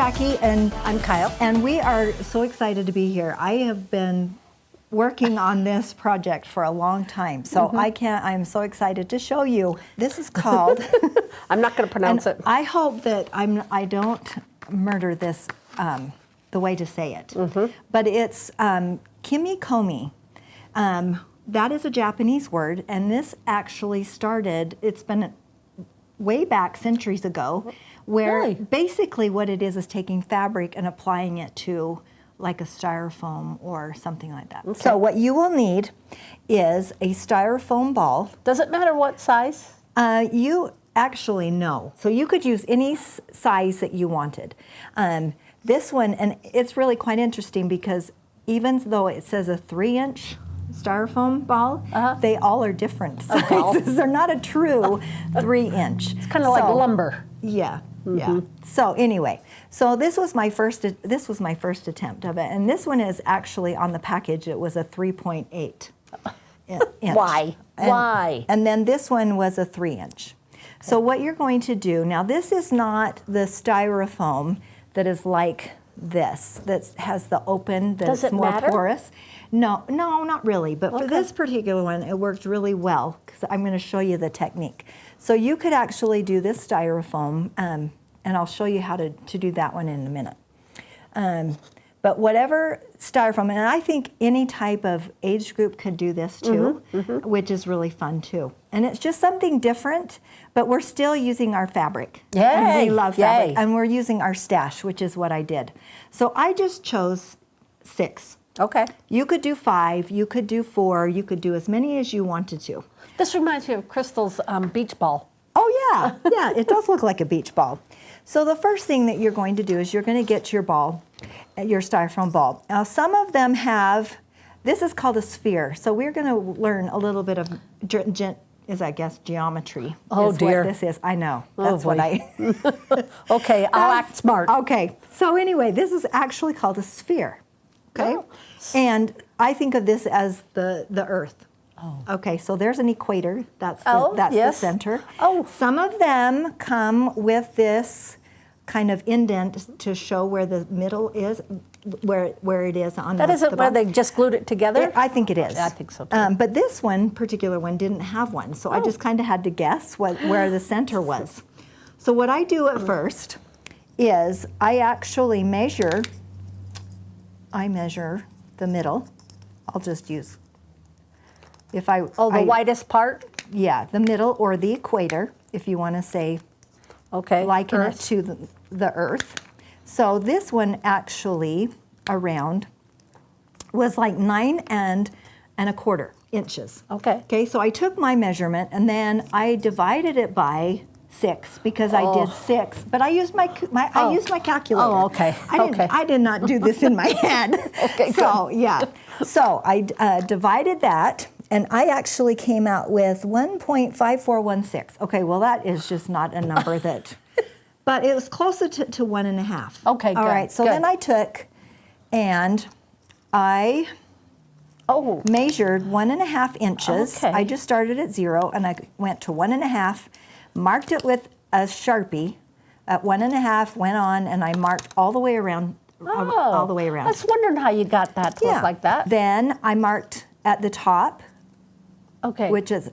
Jackie and I'm Kyle. And we are so excited to be here. I have been working on this project for a long time, so I'm so excited to show you. This is called I'm not going to pronounce it. I hope that I don't murder this the way to say it. But it's Kimekomi. That is a Japanese word, and this actually started, it's been way back centuries ago, where basically what it is taking fabric and applying it to like a styrofoam or something like that. Okay. So what you will need is a styrofoam ball. Does it matter what size? You actually no. So you could use any size that you wanted. This one, and it's really quite interesting because even though it says a 3-inch styrofoam ball, they all are different sizes. They're not a true 3-inch. It's kind of like lumber. Yeah. Yeah. So anyway, so this was my first attempt of it, and this one is actually on the package. It was a 3.8 inch. Why? Why? And then this one was a 3-inch. So what you're going to do now, this is not the styrofoam that is like this, that has the open, that's more porous. No, not really. But for this particular one, it worked really well because I'm going to show you the technique. So you could actually do this styrofoam, and I'll show you how to do that one in a minute. But whatever styrofoam, and I think any type of age group could do this too, which is really fun too. And it's just something different, but we're still using our fabric. Yay! And we love fabric. And we're using our stash, which is what I did. So I just chose 6. Okay. You could do 5, you could do 4, you could do as many as you wanted to. This reminds me of Crystal's beach ball. Oh yeah, yeah, it does look like a beach ball. So the first thing that you're going to do is you're going to get your ball, your styrofoam ball. Now some of them have, this is called a sphere. So we're going to learn a little bit of, geometry. Oh dear. What this is. I know. That's what I. Okay, I'll act smart. Okay. So anyway, this is actually called a sphere. Okay. Oh. And I think of this as the Earth. Oh. Okay, so there's an equator. That's the center. Oh. Some of them come with this kind of indent to show where the middle is, where it is on That isn't where they just glued it together? I think it is. I think so too. But this particular one didn't have one, so I just kind of had to guess where the center was. So what I do at first is I actually measure the middle. I'll just use, the widest part? Yeah, the middle or the equator, if you want to say, liken it to the Earth. So this one actually around was like 9 1/4 inches. Okay. Okay, so I took my measurement and then I divided it by 6 because I did 6, but I used my calculator. Oh, okay. I did not do this in my head. Okay, so yeah, so I divided that, and I actually came out with 1.5416. Okay, well that is just not a number that, but it was closer to 1.5. Okay, good. All right, so then I took and I measured 1.5 inches. Okay. I just started at 0 and I went to 1.5. Marked it with a Sharpie at 1.5, went on, and I marked all the way around. All the way around. I was wondering how you got that to look like that. Then I marked at the top, which is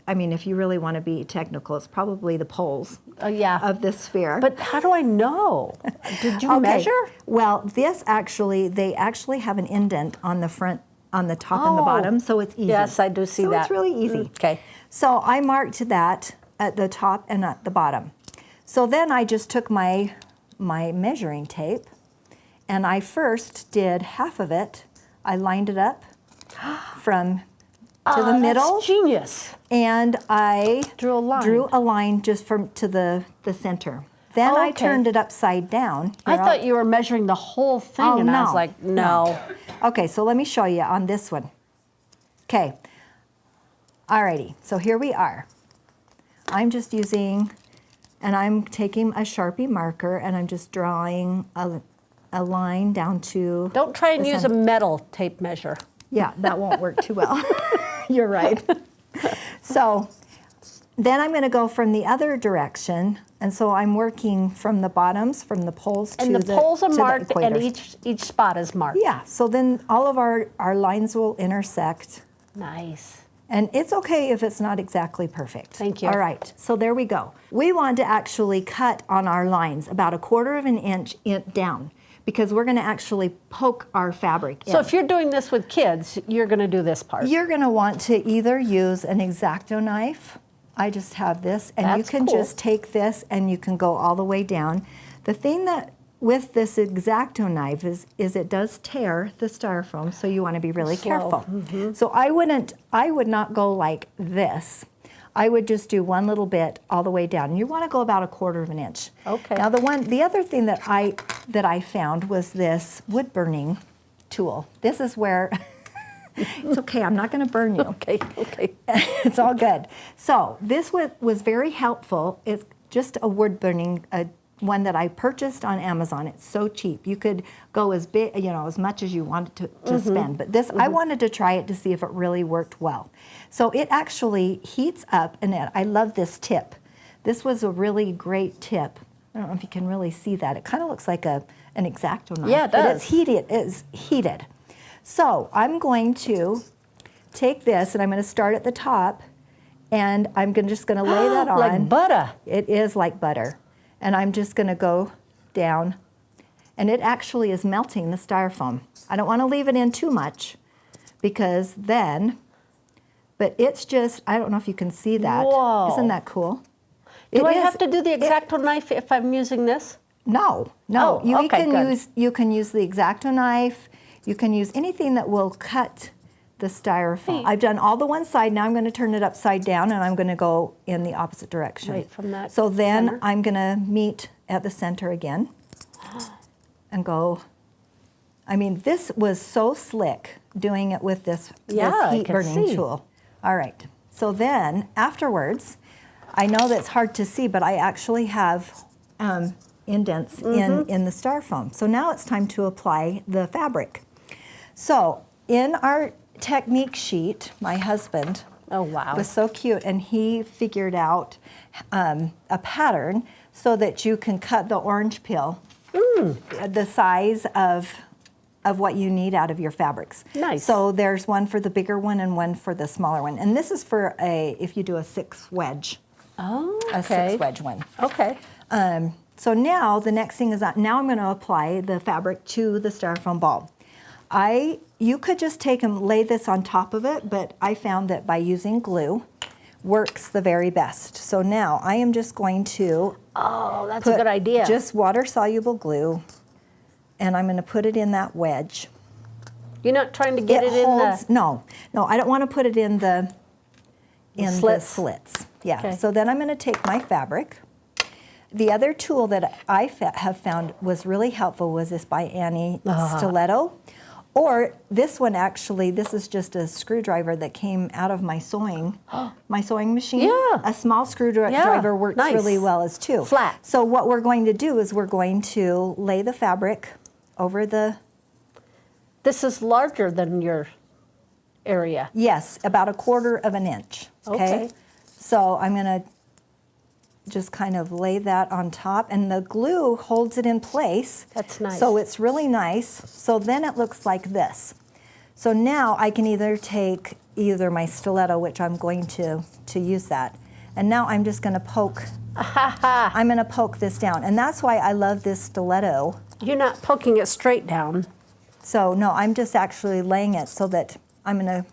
I mean, if you really want to be technical, it's probably the poles of this sphere. But how do I know? Did you measure? Well, they actually have an indent on the front, on the top and the bottom, so it's easy. Yes, I do see that. So it's really easy. Okay. So I marked that at the top and at the bottom. So then I just took my measuring tape and I first did half of it. I lined it up from to the middle. That's genius. And I drew a line just to the center. Then I turned it upside down. I thought you were measuring the whole thing, and I was like, no. Okay, so let me show you on this one. Okay. Alrighty, so here we are. I'm just using, and I'm taking a Sharpie marker, and I'm just drawing a line down to. Don't try and use a metal tape measure. Yeah, that won't work too well. You're right. So then I'm going to go from the other direction, and so I'm working from the bottoms, from the poles to the And the poles are to the marked, and equators. each spot is marked. Yeah, so then all of our lines will intersect. Nice. And it's okay if it's not exactly perfect. Thank you. All right, so there we go. We want to actually cut on our lines about 1/4 of an inch down, because we're going to actually poke our fabric in. So if you're doing this with kids, you're going to do this part. You're going to want to either use an X-Acto knife. I just have this, and you That's can cool. just take this and you can go all the way down. The thing that with this X-Acto knife is it does tear the styrofoam, so you want to be really careful. So I would not go like this. I would just do one little bit all the way down. You want to go about 1/4 of an inch. Okay. Now the other thing that I found was this wood burning tool. This is where it's okay, I'm not going to burn you. Okay, okay. It's all good. So this was very helpful. It's just a wood burning one that I purchased on Amazon. It's so cheap. You could go as big, as much as you wanted to spend. But this, I wanted to try it to see if it really worked well. So it actually heats up, and I love this tip. This was a really great tip. I don't know if you can really see that. It kind of looks like an X-Acto knife. Yeah, it but does. it's heated. It's heated. So I'm going to take this, and I'm going to start at the top, and I'm just going to lay that on. Like butter. It is like butter. And I'm just going to go down, and it actually is melting the styrofoam. I don't want to leave it in too much, because then, but it's just, I don't know if you can see that. Whoa. Isn't that cool? Do I have to do the X-Acto knife if I'm using this? No. Oh, okay, good. You can use the X-Acto knife. You can use anything that will cut the styrofoam. I've done all the one side. Now I'm going to turn it upside down, and I'm going to go in the opposite direction. Right from that So then center. I'm going to meet at the center again and go. I mean, this was so slick doing it with this I heat can burning see. tool. All right. So then afterwards, I know that's hard to see, but I actually have indents in the styrofoam. So now it's time to apply the fabric. So in our technique sheet, my husband was so cute, and he figured out a pattern so that you can cut the orange peel the size of what you need out of your fabrics. Nice. So there's one for the bigger one and one for the smaller one. And this is for if you do a 6 wedge. Oh, okay. A 6 wedge one. Okay. So now the next thing is that now I'm going to apply the fabric to the styrofoam ball. You could just take and lay this on top of it, but I found that by using glue works the very best. So now I am just going to that's a good idea. Just water-soluble glue, and I'm going to put it in that wedge. You're not trying to get it in the... No, I don't want to put it in the slits. the slits. Yeah, Okay. so then I'm going to take my fabric. The other tool that I have found was really helpful was this by Annie stiletto. Or this one actually, this is just a screwdriver that came out of my sewing machine. Yeah. A small screwdriver works nice. really well as too. Flat. So what we're going to do is we're going to lay the fabric over the... This is larger than your area. Yes, about 1/4 of an inch. Okay. So I'm going to just kind of lay that on top, and the glue holds it in place. That's nice. So it's really nice. So then it looks like this. So now I can either take my stiletto, which I'm going to use that, and now I'm just going to poke. I'm going to poke this down, and that's why I love this stiletto. You're not poking it straight down. So no, I'm just actually laying it so that I'm going to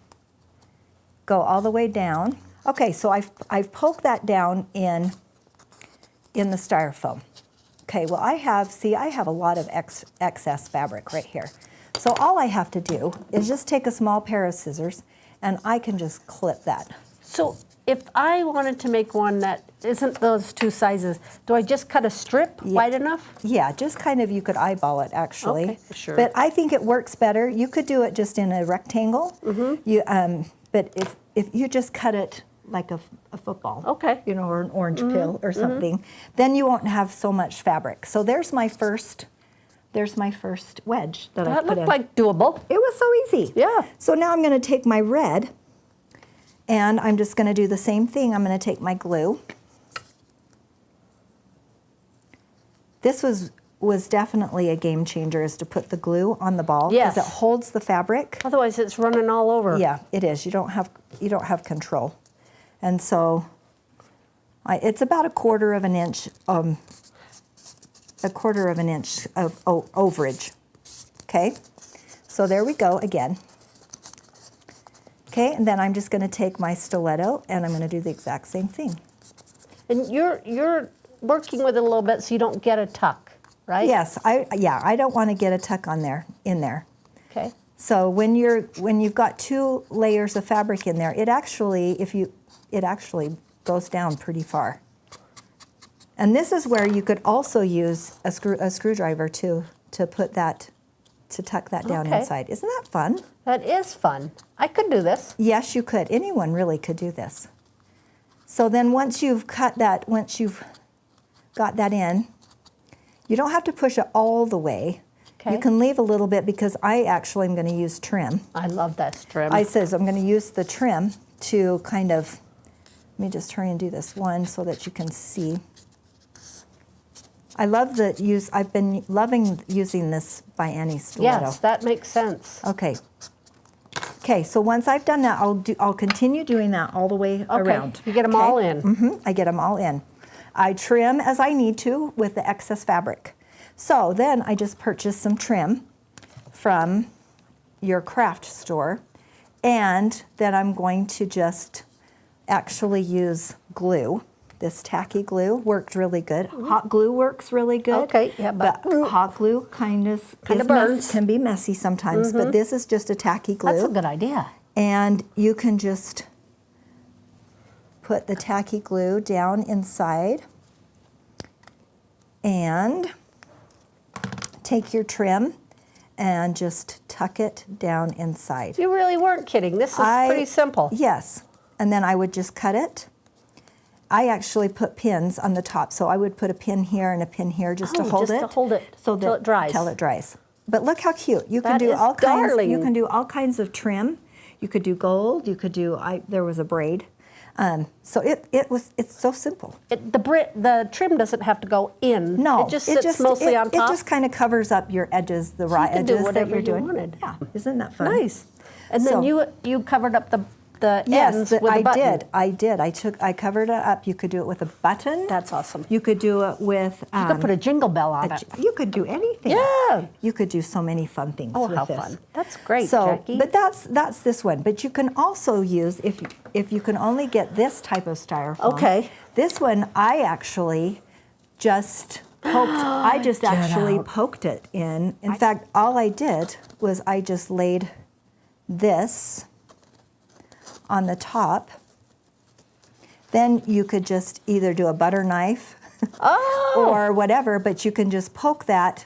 go all the way down. Okay, so I've poked that down in the styrofoam. Okay, well I have a lot of excess fabric right here. So all I have to do is just take a small pair of scissors, and I can just clip that. So if I wanted to make one that isn't those 2 sizes, do I just cut a strip wide enough? Yeah, just kind of, you could eyeball it actually. Okay, sure. But I think it works better. You could do it just in a rectangle. But if you just cut it like a football, Okay. or an orange peel or something, then you won't have so much fabric. So there's my first wedge that I That put in. looked like doable. It was so easy. Yeah. So now I'm going to take my red, And I'm just going to do the same thing. I'm going to take my glue. This was definitely a game changer, is to put the glue on the ball, because it holds the fabric. Otherwise it's running all over. Yeah, it is. You don't have control. And so it's about a quarter of an inch of overage. Okay, so there we go again. Okay, and then I'm just going to take my stiletto and I'm going to do the exact same thing. And you're working with it a little bit so you don't get a tuck, right? Yes, I don't want to get a tuck in there. Okay. So when you've got 2 layers of fabric in there, it actually goes down pretty far. And this is where you could also use a screwdriver to tuck that down inside. Isn't that fun? That is fun. I could do this. Yes, you could. Anyone really could do this. So then once you've got that in, you don't have to push it all the way. Okay. You can leave a little bit, because I actually am going to use trim. I love that trim. I'm going to use the trim to kind of, let me just try and do this one so that you can see. I've been loving using this by Annie stiletto. Yes, that makes sense. Okay. Okay, so once I've done that, I'll continue doing that all the way around. You get them all in. I get them all in. I trim as I need to with the excess fabric. So then I just purchased some trim from your craft store, and then I'm going to just actually use glue. This tacky glue worked really good. Hot glue works really good. Okay, yeah, but hot glue kind of burns. Can be messy sometimes, but this is just a tacky glue. That's a good idea. And you can just put the tacky glue down inside and take your trim and just tuck it down inside. You really weren't kidding. This is pretty simple. Yes. And then I would just cut it. I actually put pins on the top, so I would put a pin here and a pin here just to hold it. Just to hold it till it dries. Till it dries. But look how cute. You can That do is all kinds. darling. You can do all kinds of trim. You could do gold. You could do. There was a braid. So it's so simple. The trim doesn't have to go in. No, it just sits mostly on top. It just kind of covers up your edges, the raw edges do whatever that you're doing. wanted. Yeah, isn't that fun? Nice. And then you covered up the ends with a button. I did. I covered it up. You could do it with a button. That's awesome. You could do it with. You could put a jingle bell on it. You could do anything. Yeah. You could do so many fun things Oh, with how this. fun! That's great, So, Jackie. but that's this one. But you can also use, if you can only get this type of styrofoam. Okay. This one I actually just poked. I just actually poked it in. In fact, all I did was I just laid this on the top. Then you could just either do a butter knife or whatever, but you can just poke that.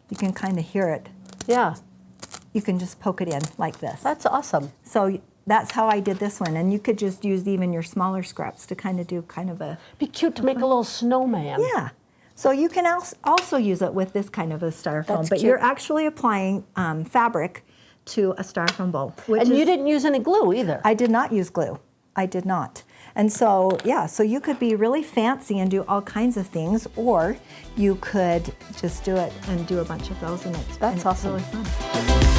You can kind of hear it. Yeah. You can just poke it in like this. That's awesome. So that's how I did this one. And you could just use even your smaller scraps to kind of do kind of a... Be cute to make a little snowman. Yeah. So you can also use it with this kind of a styrofoam. That's but cute. you're actually applying fabric to a styrofoam bowl. And you didn't use any glue either. I did not use glue. I did not. And so, yeah, so you could be really fancy and do all kinds of things, or you could just do it and do a bunch of those, and it's That's awesome. really fun.